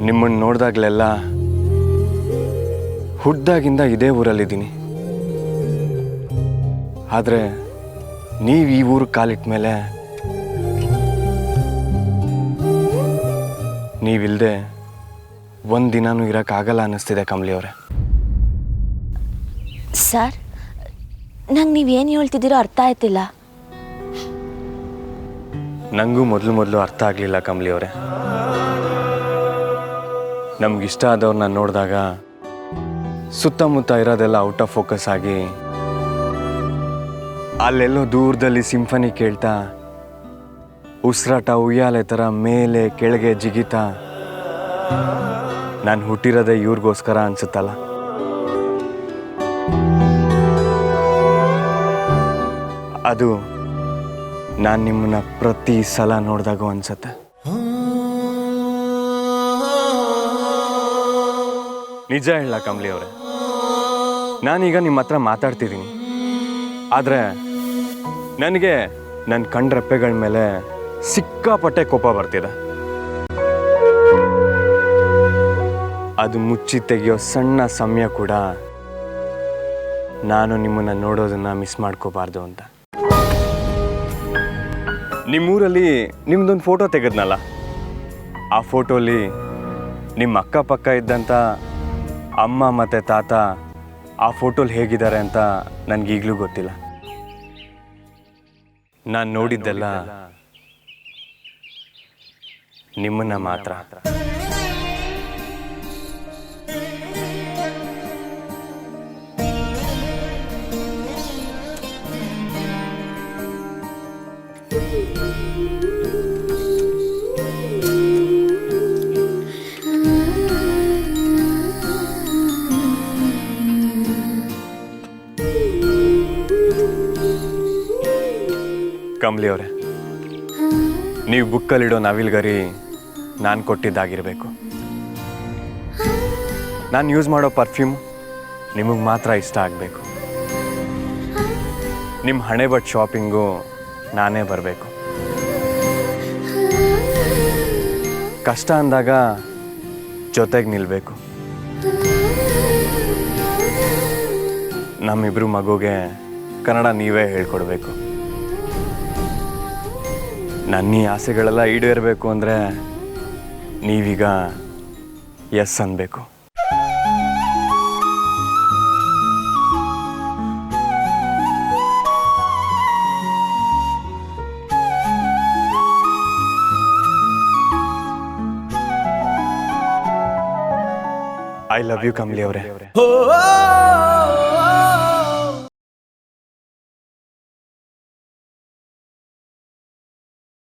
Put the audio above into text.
ನಿಮ್ಮನ್ನು ನೋಡಿದಾಗಲೆಲ್ಲ ಹುಡ್ದಾಗಿಂದ ಇದೇ ಊರಲ್ಲಿದ್ದೀನಿ. ಆದರೆ ನೀವು ಈ ಊರು ಕಾಲಿಟ್ಟ ಮೇಲೆ ನೀವಿಲ್ಲದೆ ಒಂದಿನನೂ ಇರೋಕ್ಕಾಗಲ್ಲ ಅನ್ನಿಸ್ತಿದೆ ಕಮಲಿ ಅವರೇ. ಸರ್, ನಂಗೆ ನೀವೇನು ಹೇಳ್ತಿದ್ದೀರೋ ಅರ್ಥ ಆಯ್ತಿಲ್ಲ. ನನಗೂ ಮೊದಲು ಅರ್ಥ ಆಗಲಿಲ್ಲ ಕಮಲಿ ಅವರೇ. ನಮಗಿಷ್ಟ ಆದವ್ರನ್ನ ನೋಡಿದಾಗ ಸುತ್ತಮುತ್ತ ಇರೋದೆಲ್ಲ ಔಟ್ ಆಫ್ ಫೋಕಸ್ ಆಗಿ ಅಲ್ಲೆಲ್ಲೋ ದೂರದಲ್ಲಿ ಸಿಂಫನಿ ಕೇಳ್ತಾ ಉಸಿರಾಟ ಉಯ್ಯಾಲೆ ಥರ ಮೇಲೆ ಕೆಳಗೆ ಜಿಗಿತಾ ನಾನು ಹುಟ್ಟಿರೋದೇ ಇವ್ರಿಗೋಸ್ಕರ ಅನ್ಸುತ್ತಲ್ಲ. ಅದು ನಾನು ನಿಮ್ಮನ್ನ ಪ್ರತಿ ಸಲ ನೋಡಿದಾಗೂ ಅನ್ಸುತ್ತೆ. ನಿಜ ಹೇಳ ಕಮಲಿ ಅವರೇ, ನಾನೀಗ ನಿಮ್ಮ ಹತ್ರ ಮಾತಾಡ್ತಿದ್ದೀನಿ. ಆದರೆ ನನಗೆ ನನ್ನ ಕಣ್ರೆಪ್ಪೆಗಳ ಮೇಲೆ ಸಿಕ್ಕಾಪಟ್ಟೆ ಕೋಪ ಬರ್ತಿದೆ. ಅದು ಮುಚ್ಚಿ ತೆಗೆಯೋ ಸಣ್ಣ ಸಮಯ ಕೂಡ ನಾನು ನಿಮ್ಮನ್ನು ನೋಡೋದನ್ನು ಮಿಸ್ ಮಾಡ್ಕೋಬಾರ್ದು ಅಂತ. ನಿಮ್ಮೂರಲ್ಲಿ ನಿಮ್ದೊಂದು ಫೋಟೋ ತೆಗೆದ್ನಲ್ಲ, ಆ ಫೋಟೋಲಿ ನಿಮ್ಮ ಅಕ್ಕಪಕ್ಕ ಇದ್ದಂಥ ಅಮ್ಮ ಮತ್ತು ತಾತ ಆ ಫೋಟೋಲಿ ಹೇಗಿದ್ದಾರೆ ಅಂತ ನನಗೀಗಲೂ ಗೊತ್ತಿಲ್ಲ. ನಾನು ನೋಡಿದ್ದೆಲ್ಲ ನಿಮ್ಮನ್ನ ಮಾತ್ರ. ಕಮಲಿ ಅವರೇ, ನೀವು ಬುಕ್ಕಲ್ಲಿಡೋ ನವಿಲ್ಗರಿ ನಾನು ಕೊಟ್ಟಿದ್ದಾಗಿರಬೇಕು. ನಾನು ಯೂಸ್ ಮಾಡೋ ಪರ್ಫ್ಯೂಮ್ ನಿಮಗೆ ಮಾತ್ರ ಇಷ್ಟ ಆಗಬೇಕು. ನಿಮ್ಮ ಹಣೆ ಬಟ್ ಶಾಪಿಂಗು ನಾನೇ ಬರಬೇಕು. ಕಷ್ಟ ಅಂದಾಗ ಜೊತೆಗೆ ನಿಲ್ಲಬೇಕು. ನಮ್ಮಿಬ್ರು ಮಗುಗೆ ಕನ್ನಡ ನೀವೇ ಹೇಳ್ಕೊಡ್ಬೇಕು. ನನ್ನ ಈ ಆಸೆಗಳೆಲ್ಲ ಈಡೇರಬೇಕು ಅಂದರೆ ನೀವೀಗ ಎಸ್ ಅನ್ಬೇಕು. ಐ ಲವ್ ಯು ಕಮಲಿ ಅವರೇ.